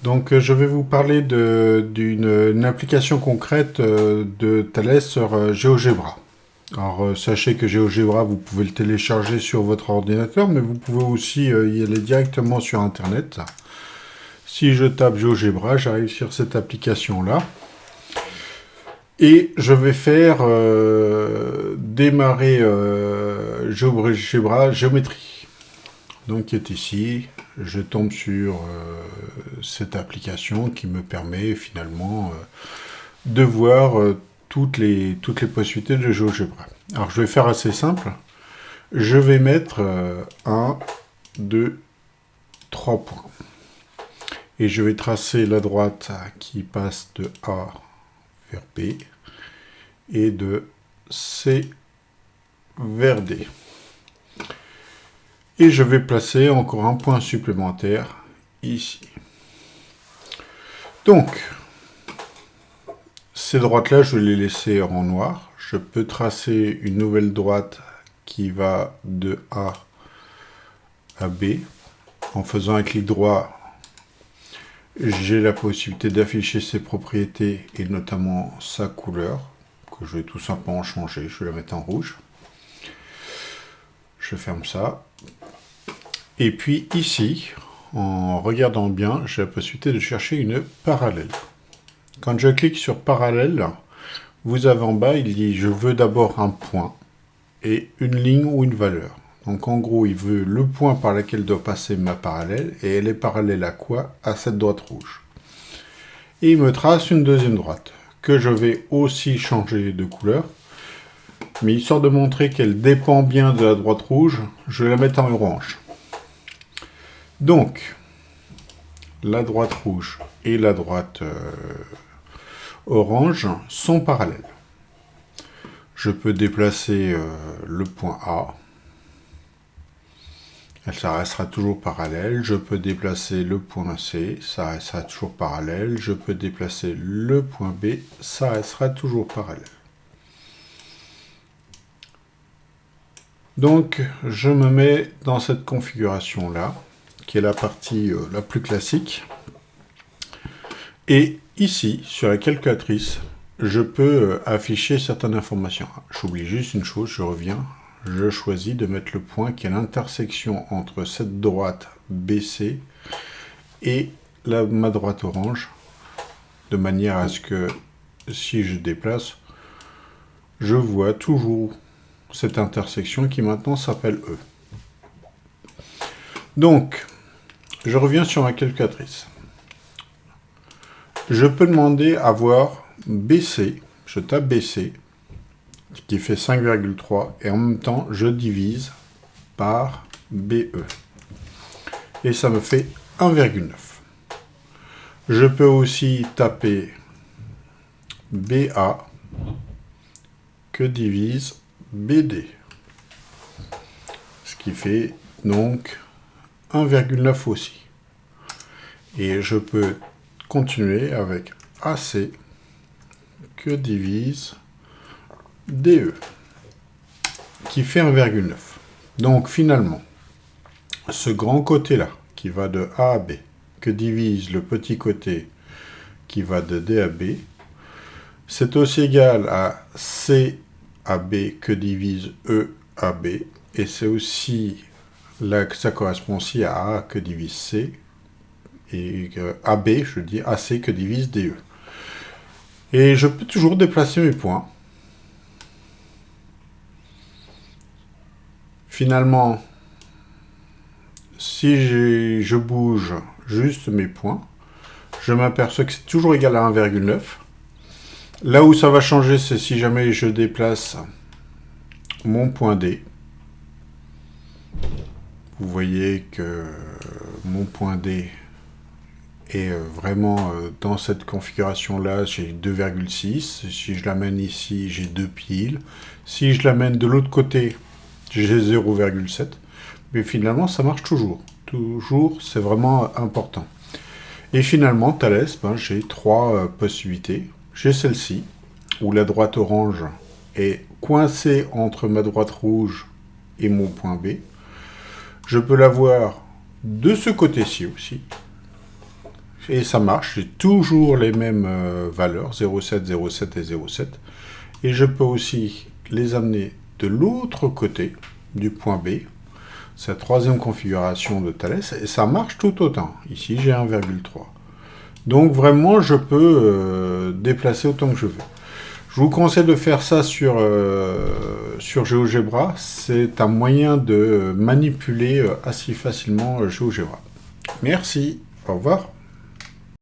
Donc, je vais vous parler d'une application concrète de Thales sur GeoGebra. Alors, sachez que GeoGebra, vous pouvez le télécharger sur votre ordinateur, mais vous pouvez aussi y aller directement sur Internet. Si je tape GeoGebra, j'arrive sur cette application-là. Et je vais faire démarrer GeoGebra Géométrie. Donc, qui est ici. Je tombe sur cette application qui me permet finalement de voir toutes les possibilités de GeoGebra. Alors, je vais faire assez simple. Je vais mettre 1, 2, 3 points. Et je vais tracer la droite qui passe de A vers B et de C vers D. Et je vais placer encore un point supplémentaire ici. Donc, ces droites-là, je vais les laisser en noir. Je peux tracer une nouvelle droite qui va de A à B. En faisant un clic droit, j'ai la possibilité d'afficher ses propriétés et notamment sa couleur, que je vais tout simplement changer. Je vais la mettre en rouge. Je ferme ça. Et puis ici, en regardant bien, j'ai la possibilité de chercher une parallèle. Quand je clique sur parallèle, vous avez en bas, il dit je veux d'abord un point et une ligne ou une valeur. Donc en gros, il veut le point par lequel doit passer ma parallèle et elle est parallèle à quoi? À cette droite rouge. Et il me trace une deuxième droite que je vais aussi changer de couleur. Mais histoire de montrer qu'elle dépend bien de la droite rouge, je vais la mettre en orange. Donc, la droite rouge et la droite orange sont parallèles. Je peux déplacer le point A. Ça restera toujours parallèle. Je peux déplacer le point C. Ça restera toujours parallèle. Je peux déplacer le point B. Ça restera toujours parallèle. Donc, je me mets dans cette configuration-là, qui est la partie la plus classique. Et ici, sur la calculatrice, je peux afficher certaines informations. J'oublie juste une chose, je reviens. Je choisis de mettre le point qui est l'intersection entre cette droite BC et ma droite orange, de manière à ce que, si je déplace, je vois toujours cette intersection qui maintenant s'appelle E. Donc, je reviens sur ma calculatrice. Je peux demander à voir BC, je tape BC, qui fait 5,3, et en même temps, je divise par BE. Et ça me fait 1,9. Je peux aussi taper BA, que divise BD. Ce qui fait donc 1,9 aussi. Et je peux continuer avec AC que divise DE qui fait 1,9. Donc finalement, ce grand côté-là qui va de A à B que divise le petit côté qui va de D à B, c'est aussi égal à C à B que divise E à B, et c'est aussi là que ça correspond aussi à A que divise C, et AB, je dis AC que divise DE. Et je peux toujours déplacer mes points. Finalement, si je bouge juste mes points, je m'aperçois que c'est toujours égal à 1,9. Là où ça va changer, c'est si jamais je déplace mon point D. Vous voyez que mon point D est vraiment dans cette configuration-là, j'ai 2,6. Si je l'amène ici, j'ai 2 piles. Si je l'amène de l'autre côté, j'ai 0,7. Mais finalement, ça marche toujours. Toujours, c'est vraiment important. Et finalement, Thales, j'ai 3 possibilités. J'ai celle-ci, où la droite orange est coincée entre ma droite rouge et mon point B. Je peux la voir de ce côté-ci aussi. Et ça marche, j'ai toujours les mêmes valeurs, 0,7, 0,7 et 0,7. Et je peux aussi les amener de l'autre côté du point B. C'est la troisième configuration de Thalès, et ça marche tout autant. Ici, j'ai 1,3. Donc vraiment, je peux déplacer autant que je veux. Je vous conseille de faire ça sur GeoGebra. C'est un moyen de manipuler assez facilement GeoGebra. Merci, au revoir.